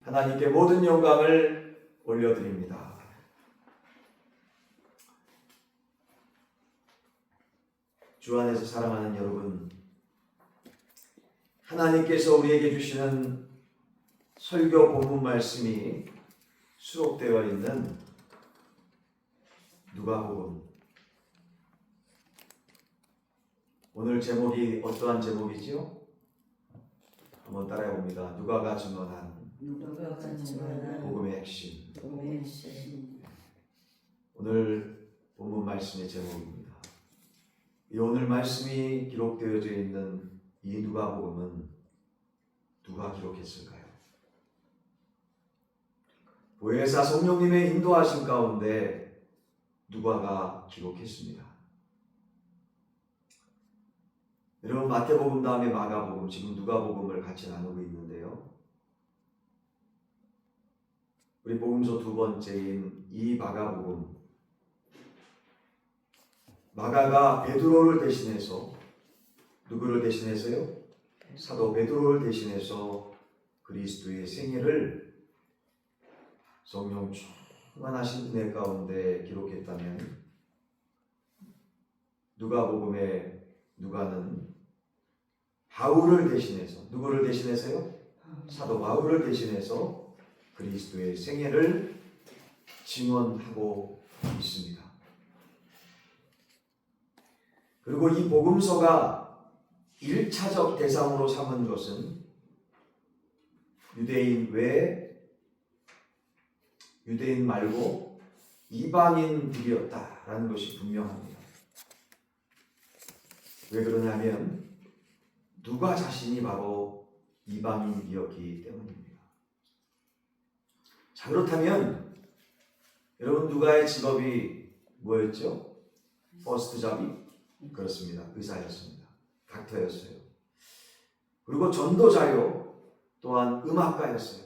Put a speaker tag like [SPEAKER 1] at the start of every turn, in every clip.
[SPEAKER 1] 하나님께 모든 영광을 올려드립니다. 주 안에서 사랑하는 여러분, 하나님께서 우리에게 주시는 설교 본문 말씀이 수록되어 있는 누가복음, 오늘 제목이 어떠한 제목이지요? 한번 따라해 봅니다. 누가가 증언한 복음의 핵심. 오늘 본문 말씀의 제목입니다. 이 오늘 말씀이 기록되어져 있는 이 누가복음은 누가 기록했을까요? 보혜사 성령님의 인도하심 가운데 누가가 기록했습니다. 여러분, 마태복음 다음에 마가복음, 지금 누가복음을 같이 나누고 있는데요. 우리 복음서 두 번째인 이 마가복음, 마가가 베드로를 대신해서, 누구를 대신해서요? 사도 베드로를 대신해서 그리스도의 생애를 성령 충만하신 은혜 가운데 기록했다면, 누가복음의 누가는 바울을 대신해서, 누구를 대신해서요? 사도 바울을 대신해서 그리스도의 생애를 증언하고 있습니다. 그리고 이 복음서가 1차적 대상으로 삼은 것은 유대인 외에, 유대인 말고 이방인들이었다라는 것이 분명합니다. 왜 그러냐면 누가 자신이 바로 이방인이었기 때문입니다. 자, 그렇다면 여러분, 누가의 직업이 뭐였죠? 퍼스트 잡이? 그렇습니다. 의사였습니다. 닥터였어요. 그리고 전도자요, 또한 음악가였어요.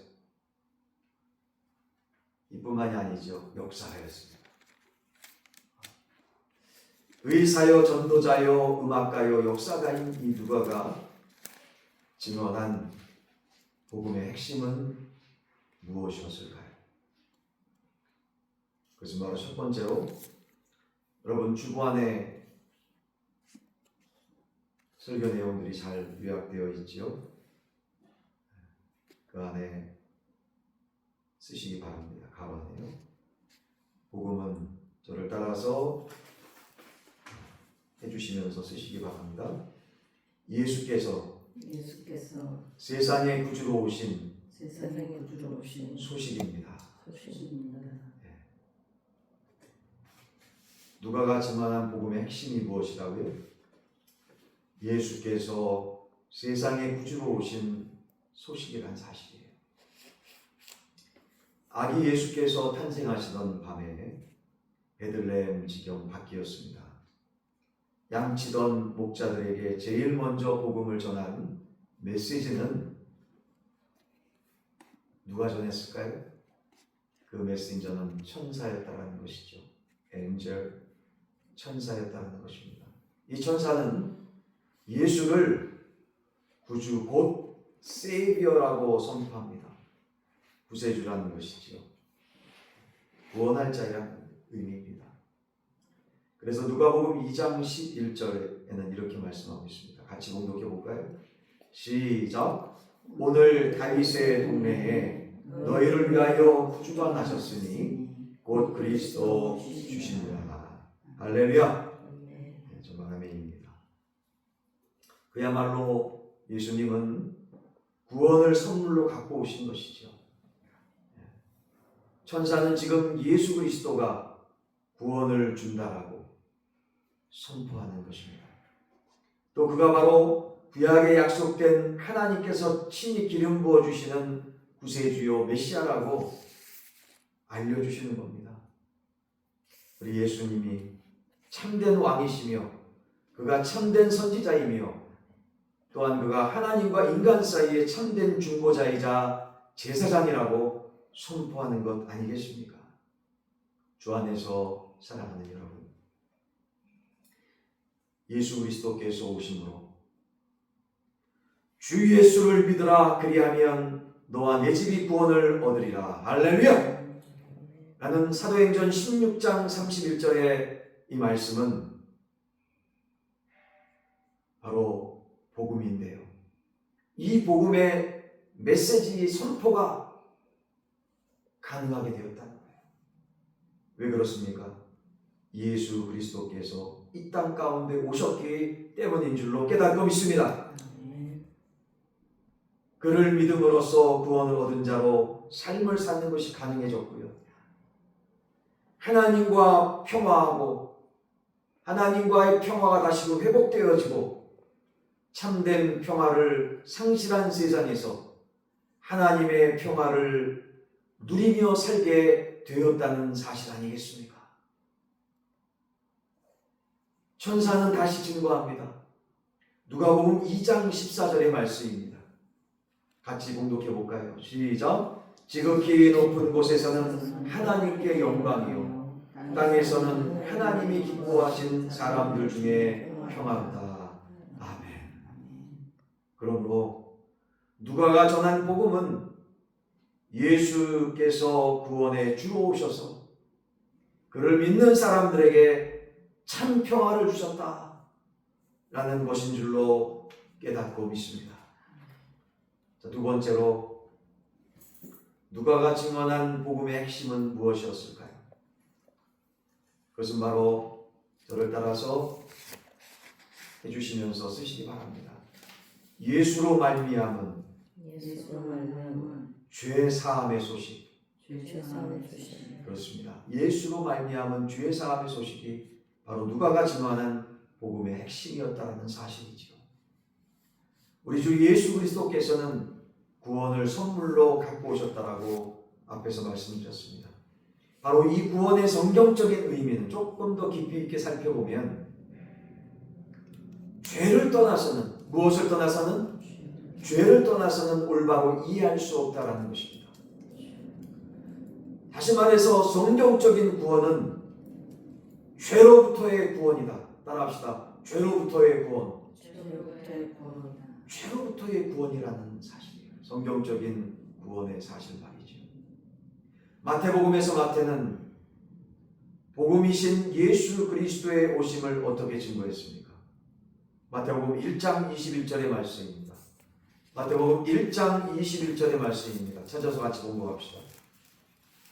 [SPEAKER 1] 이뿐만이 아니죠. 역사가였습니다. 의사요, 전도자요, 음악가요, 역사가인 이 누가가 증언한 복음의 핵심은 무엇이었을까요? 그것은 바로 첫 번째로, 여러분 주보안에 설교 내용들이 잘 요약되어 있지요. 그 안에 쓰시기 바랍니다. 가방에요. 복음은 저를 따라서 해주시면서 쓰시기 바랍니다. 예수께서 세상의 구주로 오신 소식입니다. 네. 누가가 증언한 복음의 핵심이 무엇이라고요? 예수께서 세상의 구주로 오신 소식이란 사실이에요. 아기 예수께서 탄생하시던 밤에 베들레헴 지경 밖이었습니다. 양치던 목자들에게 제일 먼저 복음을 전한 메시지는 누가 전했을까요? 그 메신저는 천사였다는 것이죠. 엔젤, 천사였다는 것입니다. 이 천사는 예수를 구주, 곧 세이비어라고 선포합니다. 구세주라는 것이죠. 구원할 자라는 의미입니다. 그래서 누가복음 2장 11절에는 이렇게 말씀하고 있습니다. 같이 봉독해 볼까요? 시작. 오늘 다윗의 동네에 너희를 위하여 구주가 나셨으니 곧 그리스도 주시니라. 할렐루야. 네, 정말 아멘입니다. 그야말로 예수님은 구원을 선물로 갖고 오신 것이죠. 천사는 지금 예수 그리스도가 구원을 준다라고 선포하는 것입니다. 또 그가 바로 구약에 약속된 하나님께서 친히 기름 부어주시는 구세주요 메시아라고 알려주시는 겁니다. 우리 예수님이 참된 왕이시며 그가 참된 선지자이며 또한 그가 하나님과 인간 사이의 참된 중보자이자 제사장이라고 선포하는 것 아니겠습니까? 주 안에서 사랑하는 여러분, 예수 그리스도께서 오심으로 주 예수를 믿으라 그리하면 너와 내 집이 구원을 얻으리라. 할렐루야! 라는 사도행전 16장 31절의 이 말씀은 바로 복음인데요. 이 복음의 메시지 선포가 가능하게 되었다는 거예요. 왜 그렇습니까? 예수 그리스도께서 이 땅 가운데 오셨기 때문인 줄로 깨닫고 믿습니다. 그를 믿음으로써 구원을 얻은 자로 삶을 사는 것이 가능해졌고요. 하나님과 평화하고 하나님과의 평화가 다시금 회복되어지고 참된 평화를 상실한 세상에서 하나님의 평화를 누리며 살게 되었다는 사실 아니겠습니까? 천사는 다시 증거합니다. 누가복음 2장 14절의 말씀입니다. 같이 봉독해 볼까요? 시작. 지극히 높은 곳에서는 하나님께 영광이요 땅에서는 하나님이 기뻐하신 사람들 중에 평안다. 아멘. 그러므로 누가가 전한 복음은 예수께서 구원에 주로 오셔서 그를 믿는 사람들에게 참 평화를 주셨다라는 것인 줄로 깨닫고 믿습니다. 자, 두 번째로 누가가 증언한 복음의 핵심은 무엇이었을까요? 그것은 바로 저를 따라서 해주시면서 쓰시기 바랍니다. 예수로 말미암은 죄 사함의 소식. 그렇습니다. 예수로 말미암은 죄 사함의 소식이 바로 누가가 증언한 복음의 핵심이었다는 사실이지요. 우리 주 예수 그리스도께서는 구원을 선물로 갖고 오셨다라고 앞에서 말씀드렸습니다. 바로 이 구원의 성경적인 의미는 조금 더 깊이 있게 살펴보면 죄를 떠나서는, 무엇을 떠나서는? 죄를 떠나서는 올바로 이해할 수 없다라는 것입니다. 다시 말해서 성경적인 구원은 죄로부터의 구원이다. 따라합시다. 죄로부터의 구원. 죄로부터의 구원이라는 사실이에요. 성경적인 구원의 사실 말이죠. 마태복음에서 마태는 복음이신 예수 그리스도의 오심을 어떻게 증거했습니까? 마태복음 1장 21절의 말씀입니다. 마태복음 1장 21절의 말씀입니다. 찾아서 같이 공부합시다.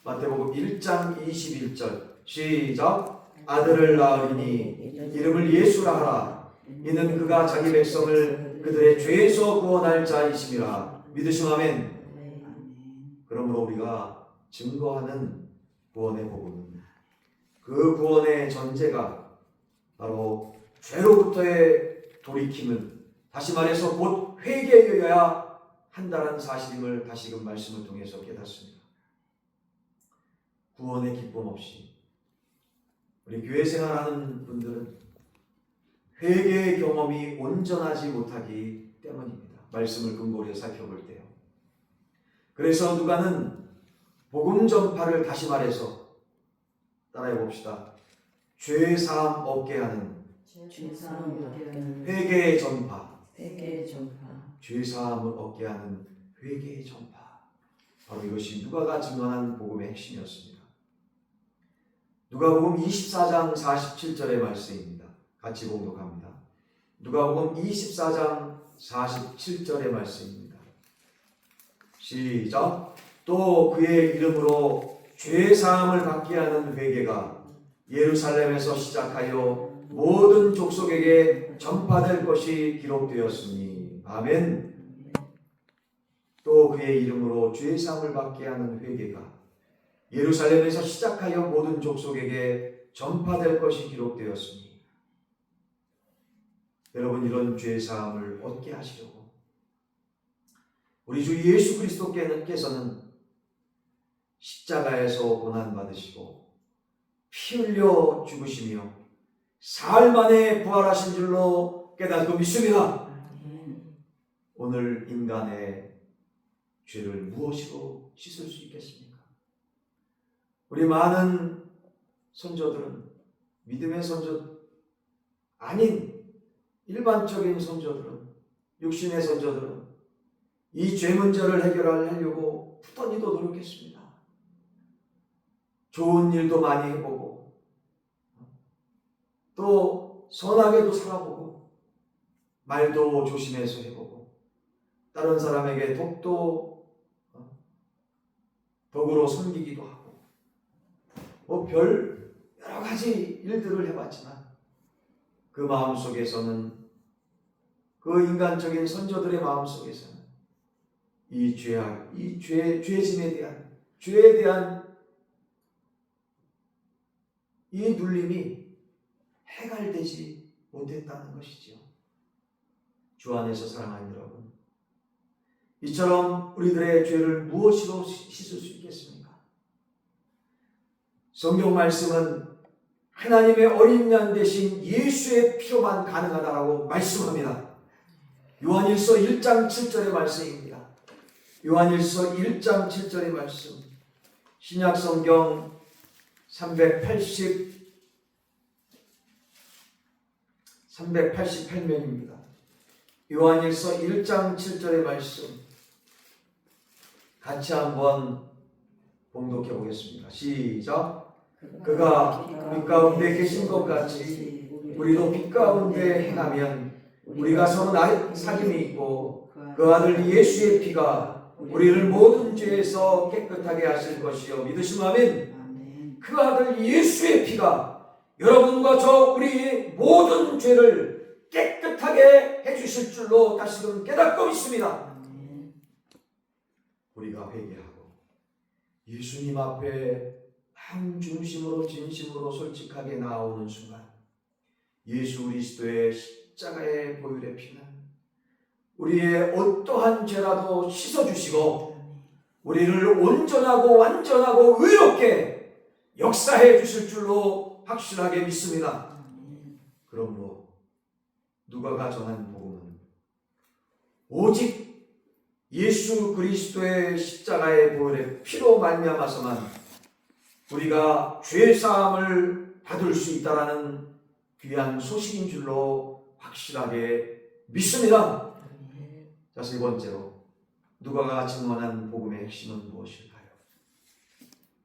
[SPEAKER 1] 마태복음 1장 21절 시작. 아들을 낳으리니 이름을 예수라 하라. 이는 그가 자기 백성을 그들의 죄에서 구원할 자이심이라. 믿으시면 아멘. 그러므로 우리가 증거하는 구원의 복음은 그 구원의 전제가 바로 죄로부터의 돌이킴은 다시 말해서 곧 회개여야 한다는 사실임을 다시금 말씀을 통해서 깨닫습니다. 구원의 기쁨 없이 우리 교회 생활하는 분들은 회개의 경험이 온전하지 못하기 때문입니다. 말씀을 근거로 해서 살펴볼 때요. 그래서 누가는 복음 전파를 다시 말해서 따라해 봅시다. 죄 사함 없게 하는 회개의 전파. 죄 사함을 얻게 하는 회개의 전파. 바로 이것이 누가가 증언한 복음의 핵심이었습니다. 누가복음 24장 47절의 말씀입니다. 같이 봉독합니다. 누가복음 24장 47절의 말씀입니다. 시작. 또 그의 이름으로 죄 사함을 받게 하는 회개가 예루살렘에서 시작하여 모든 족속에게 전파될 것이 기록되었으니 아멘. 또 그의 이름으로 죄 사함을 받게 하는 회개가 예루살렘에서 시작하여 모든 족속에게 전파될 것이 기록되었으니 여러분 이런 죄 사함을 얻게 하시려고 우리 주 예수 그리스도께서는 십자가에서 고난받으시고 피 흘려 죽으시며 사흘 만에 부활하신 줄로 깨닫고 믿습니다. 오늘 인간의 죄를 무엇으로 씻을 수 있겠습니까? 우리 많은 선조들은 믿음의 선조 아닌 일반적인 선조들은 육신의 선조들은 이 죄 문제를 해결하려고 부단히도 노력했습니다. 좋은 일도 많이 해보고 또 선하게도 살아보고 말도 조심해서 해보고 다른 사람에게 덕으로 섬기기도 하고 별 여러 가지 일들을 해봤지만 그 마음속에서는 그 인간적인 선조들의 마음속에서는 이 죄에 대한 이 눌림이 해결되지 못했다는 것이지요. 주 안에서 사랑하는 여러분, 이처럼 우리들의 죄를 무엇으로 씻을 수 있겠습니까? 성경 말씀은 하나님의 어린 양 대신 예수의 피로만 가능하다라고 말씀합니다. 요한일서 1장 7절의 말씀입니다. 요한일서 1장 7절의 말씀, 신약성경 388면입니다. 요한일서 1장 7절의 말씀 같이 한번 봉독해 보겠습니다. 시작. 그가 빛 가운데 계신 것 같이 우리도 빛 가운데 행하면 우리가 서로 사귐이 있고 그 아들 예수의 피가 우리를 모든 죄에서 깨끗하게 하실 것이요 믿으시면 그 아들 예수의 피가 여러분과 저 우리의 모든 죄를 깨끗하게 해주실 줄로 다시금 깨닫고 있습니다. 우리가 회개하고 예수님 앞에 한 중심으로 진심으로 솔직하게 나아오는 순간 예수 그리스도의 십자가의 보혈의 피는 우리의 어떠한 죄라도 씻어주시고 우리를 온전하고 완전하고 의롭게 역사해 주실 줄로 확실하게 믿습니다. 그러므로 누가가 전한 복음은 오직 예수 그리스도의 십자가의 보혈의 피로 말미암아서만 우리가 죄 사함을 받을 수 있다라는 귀한 소식인 줄로 확실하게 믿습니다. 자, 세 번째로 누가가 증언한 복음의 핵심은 무엇일까요?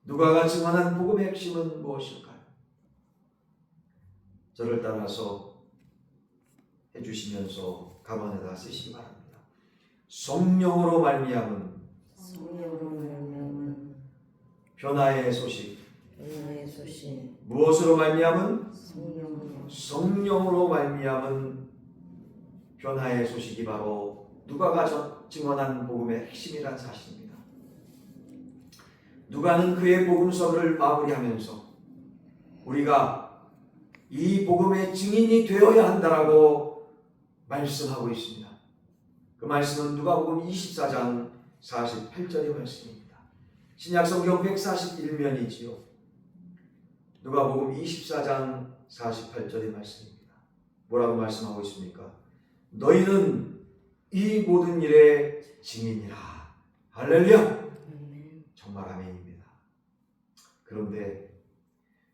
[SPEAKER 1] 누가가 증언한 복음의 핵심은 무엇일까요? 저를 따라서 해주시면서 가방에다 쓰시기 바랍니다. 성령으로 말미암은 변화의 소식. 무엇으로 말미암은? 성령으로 말미암은 변화의 소식이 바로 누가가 증언한 복음의 핵심이란 사실입니다. 누가는 그의 복음서를 마무리하면서 우리가 이 복음의 증인이 되어야 한다라고 말씀하고 있습니다. 그 말씀은 누가복음 24장 48절의 말씀입니다. 신약성경 141면이지요. 누가복음 24장 48절의 말씀입니다. 뭐라고 말씀하고 있습니까? 너희는 이 모든 일의 증인이라. 할렐루야. 정말 아멘입니다. 그런데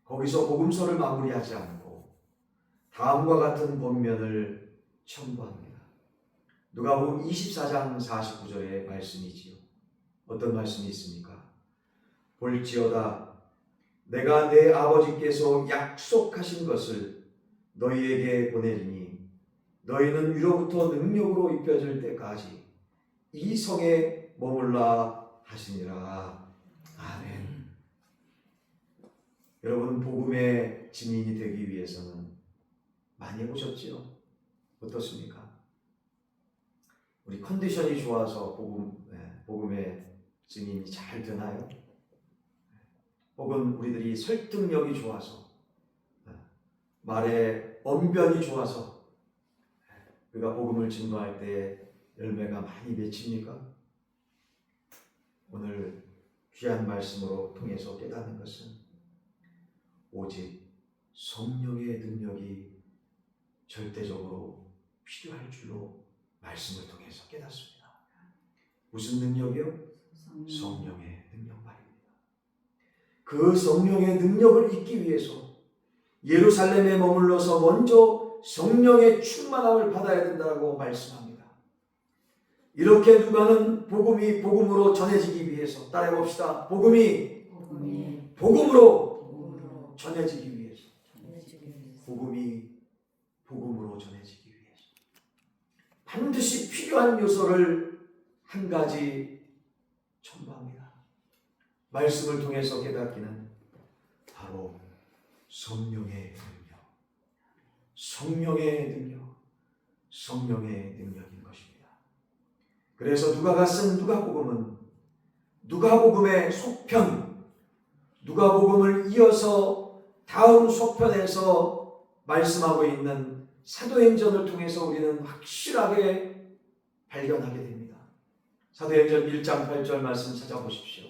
[SPEAKER 1] 거기서 복음서를 마무리하지 않고 다음과 같은 본면을 첨부합니다. 누가복음 24장 49절의 말씀이지요. 어떤 말씀이 있습니까? 볼지어다 내가 내 아버지께서 약속하신 것을 너희에게 보내리니 너희는 위로부터 능력으로 입혀질 때까지 이 성에 머물라 하시니라. 아멘. 여러분, 복음의 증인이 되기 위해서는 많이 해보셨지요? 어떻습니까? 우리 컨디션이 좋아서 복음의 증인이 잘 되나요? 혹은 우리들이 설득력이 좋아서 말의 언변이 좋아서 우리가 복음을 증거할 때 열매가 많이 맺힙니까? 오늘 귀한 말씀으로 통해서 깨닫는 것은 오직 성령의 능력이 절대적으로 필요할 줄로 말씀을 통해서 깨닫습니다. 무슨 능력이요? 성령의 능력 말입니다. 그 성령의 능력을 잊기 위해서 예루살렘에 머물러서 먼저 성령의 충만함을 받아야 된다고 말씀합니다. 이렇게 누가는 복음이 복음으로 전해지기 위해서, 따라해 봅시다. 복음이 복음으로 전해지기 위해서. 복음이 복음으로 전해지기 위해서 반드시 필요한 요소를 한 가지 첨부합니다. 말씀을 통해서 깨닫기는 바로 성령의 능력, 성령의 능력, 성령의 능력인 것입니다. 그래서 누가가 쓴 누가복음은 누가복음의 속편, 누가복음을 이어서 다음 속편에서 말씀하고 있는 사도행전을 통해서 우리는 확실하게 발견하게 됩니다. 사도행전 1장 8절 말씀 찾아보십시오.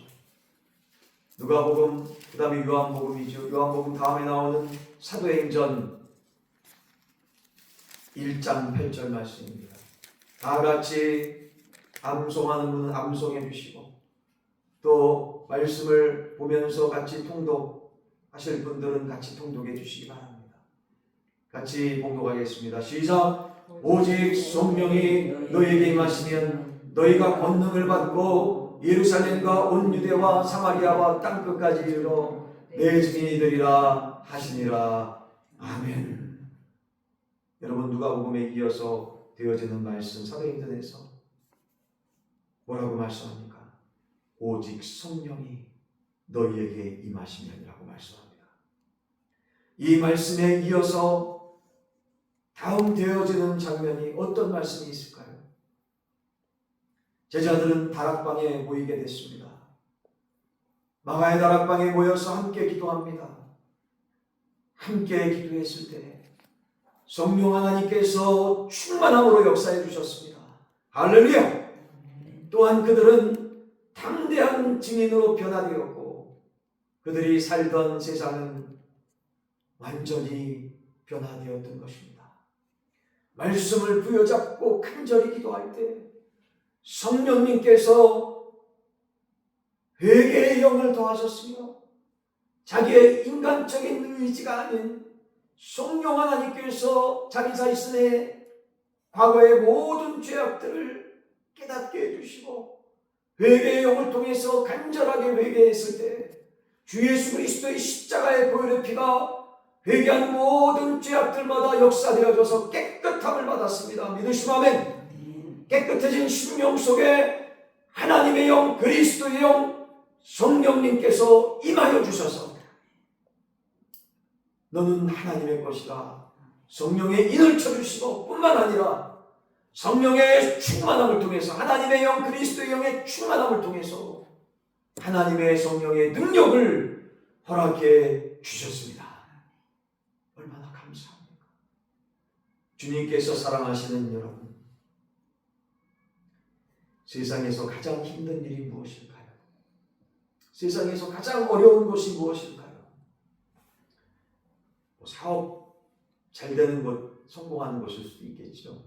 [SPEAKER 1] 누가복음, 그 다음에 요한복음이죠. 요한복음 다음에 나오는 사도행전 1장 8절 말씀입니다. 다 같이 암송하는 분은 암송해 주시고, 또 말씀을 보면서 같이 통독하실 분들은 같이 통독해 주시기 바랍니다. 같이 봉독하겠습니다. 시작. 오직 성령이 너희에게 임하시면 너희가 권능을 받고 예루살렘과 온 유대와 사마리아와 땅끝까지 이르러 내 증인이 되리라 하시니라. 아멘. 여러분, 누가복음에 이어서 되어지는 말씀 사도행전에서 뭐라고 말씀합니까? 오직 성령이 너희에게 임하시면이라고 말씀합니다. 이 말씀에 이어서 다음 되어지는 장면이 어떤 말씀이 있을까요? 제자들은 다락방에 모이게 됐습니다. 마가의 다락방에 모여서 함께 기도합니다. 함께 기도했을 때 성령 하나님께서 충만함으로 역사해 주셨습니다. 할렐루야! 또한 그들은 담대한 증인으로 변화되었고, 그들이 살던 세상은 완전히 변화되었던 것입니다. 말씀을 부여잡고 간절히 기도할 때 성령님께서 회개의 영을 더하셨으며, 자기의 인간적인 의지가 아닌 성령 하나님께서 자기 자신의 과거의 모든 죄악들을 깨닫게 해주시고, 회개의 영을 통해서 간절하게 회개했을 때 주 예수 그리스도의 십자가의 보혈의 피가 회개한 모든 죄악들마다 역사되어져서 깨끗함을 받았습니다. 믿으시면 아멘. 깨끗해진 심령 속에 하나님의 영, 그리스도의 영, 성령님께서 임하여 주셔서 너는 하나님의 것이다, 성령의 인을 쳐주시고, 뿐만 아니라 성령의 충만함을 통해서, 하나님의 영, 그리스도의 영의 충만함을 통해서 하나님의 성령의 능력을 허락해 주셨습니다. 얼마나 감사합니까? 주님께서 사랑하시는 여러분, 세상에서 가장 힘든 일이 무엇일까요? 세상에서 가장 어려운 것이 무엇일까요? 사업 잘 되는 것, 성공하는 것일 수도 있겠죠.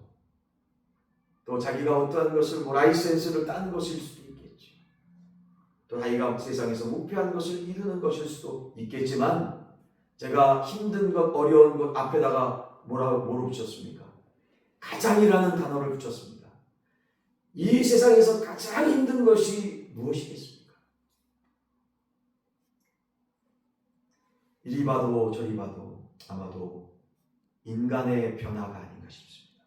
[SPEAKER 1] 또 자기가 어떠한 것을 라이센스를 따는 것일 수도 있겠죠. 또 자기가 세상에서 목표한 것을 이루는 것일 수도 있겠지만, 제가 힘든 것, 어려운 것 앞에다가 뭐로 붙였습니까? 가장이라는 단어를 붙였습니다. 이 세상에서 가장 힘든 것이 무엇이겠습니까? 이리 봐도 저리 봐도 아마도 인간의 변화가 아닌가 싶습니다.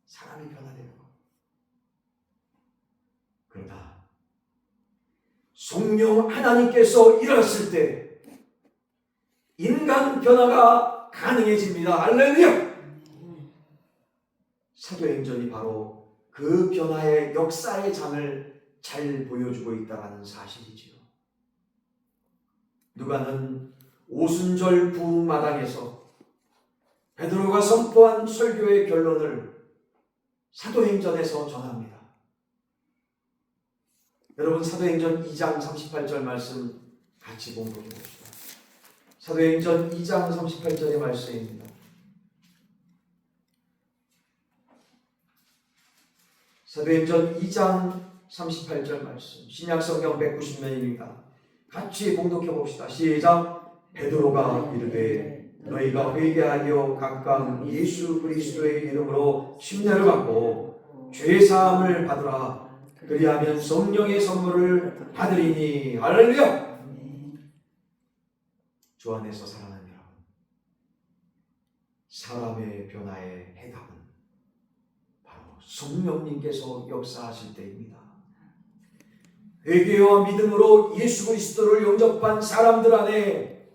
[SPEAKER 1] 사람이 변화되는 것. 그러나 성령 하나님께서 일하실 때 인간 변화가 가능해집니다. 할렐루야! 사도행전이 바로 그 변화의 역사의 장을 잘 보여주고 있다는 사실이지요. 누가는 오순절 부흥마당에서 베드로가 선포한 설교의 결론을 사도행전에서 전합니다. 여러분, 사도행전 2장 38절 말씀 같이 공부해 봅시다. 사도행전 2장 38절의 말씀입니다. 사도행전 2장 38절 말씀, 신약성경 190면입니다. 같이 봉독해 봅시다. 시작. 베드로가 이르되 너희가 회개하여 각각 예수 그리스도의 이름으로 침례를 받고 죄사함을 받으라. 그리하면 성령의 선물을 받으리니. 할렐루야. 주 안에서 사랑하는 여러분, 사람의 변화의 해답은 바로 성령님께서 역사하실 때입니다. 회개와 믿음으로 예수 그리스도를 영접한 사람들 안에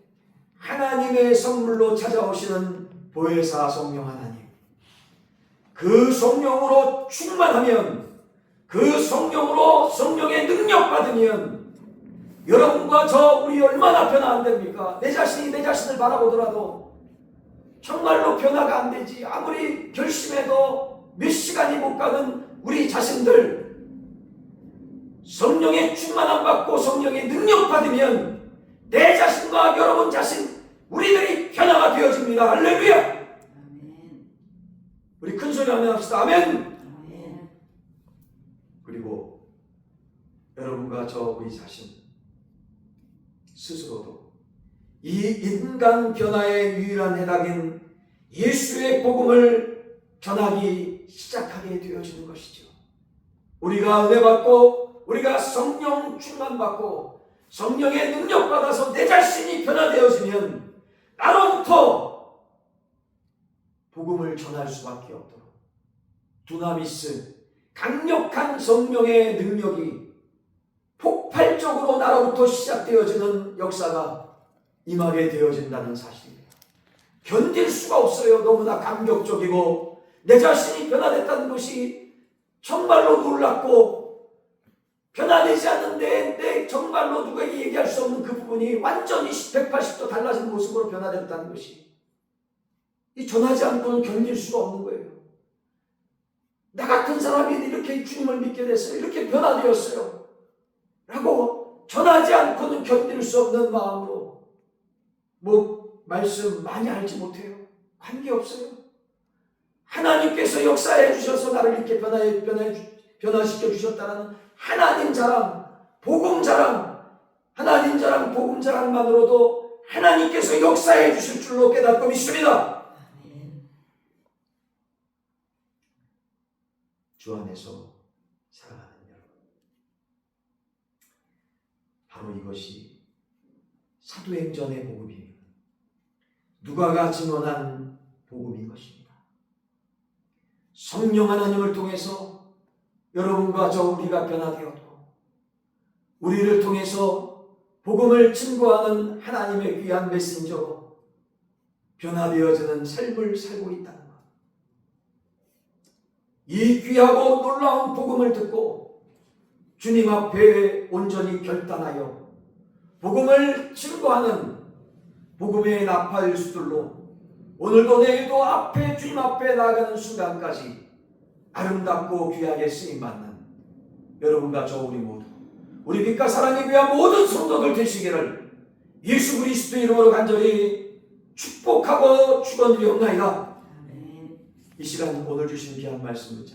[SPEAKER 1] 하나님의 선물로 찾아오시는 보혜사 성령 하나님, 그 성령으로 충만하면, 그 성령으로 성령의 능력 받으면 여러분과 저 우리 얼마나 변화 안 됩니까? 내 자신이 내 자신을 바라보더라도 정말로 변화가 안 되지. 아무리 결심해도 몇 시간이 못 가는 우리 자신들, 성령의 충만함 받고 성령의 능력 받으면 내 자신과 여러분 자신, 우리들이 변화가 되어집니다. 할렐루야. 우리 큰 소리 한번 합시다. 아멘. 그리고 여러분과 저 우리 자신 스스로도 이 인간 변화의 유일한 해답인 예수의 복음을 전하기 시작하게 되어지는 것이죠. 우리가 은혜 받고 우리가 성령 충만 받고 성령의 능력 받아서 내 자신이 변화되어지면 나로부터 복음을 전할 수밖에 없도록 두나미스, 강력한 성령의 능력이 폭발적으로 나로부터 시작되어지는 역사가 임하게 되어진다는 사실입니다. 견딜 수가 없어요. 너무나 감격적이고 내 자신이 변화됐다는 것이 정말로 놀랍고, 변화되지 않는데 내 정말로 누구에게 얘기할 수 없는 그 부분이 완전히 180도 달라진 모습으로 변화됐다는 것이, 이 전하지 않고는 견딜 수가 없는 거예요. 나 같은 사람이 이렇게 주님을 믿게 됐어요. 이렇게 변화되었어요. 라고 전하지 않고는 견딜 수 없는 마음으로, 말씀 많이 알지 못해요. 관계없어요. 하나님께서 역사해 주셔서 나를 이렇게 변화시켜 주셨다는 하나님 자랑, 복음 자랑, 하나님 자랑, 복음 자랑만으로도 하나님께서 역사해 주실 줄로 깨닫고 믿습니다. 주 안에서 사랑하는 여러분, 바로 이것이 사도행전의 복음입니다. 누가가 증언한 복음인 것입니다. 성령 하나님을 통해서 여러분과 저 우리가 변화되었고, 우리를 통해서 복음을 증거하는 하나님의 귀한 메신저로 변화되어지는 삶을 살고 있다는 것. 이 귀하고 놀라운 복음을 듣고 주님 앞에 온전히 결단하여 복음을 증거하는 복음의 나팔수들로 오늘도 내일도 앞에 주님 앞에 나아가는 순간까지 아름답고 귀하게 쓰임받는 여러분과 저 우리 모두, 우리 빛과 사랑에 위한 모든 성도들 되시기를 예수 그리스도의 이름으로 간절히 축복하고 축원드리옵나이다. 이 시간 오늘 주신 귀한 말씀을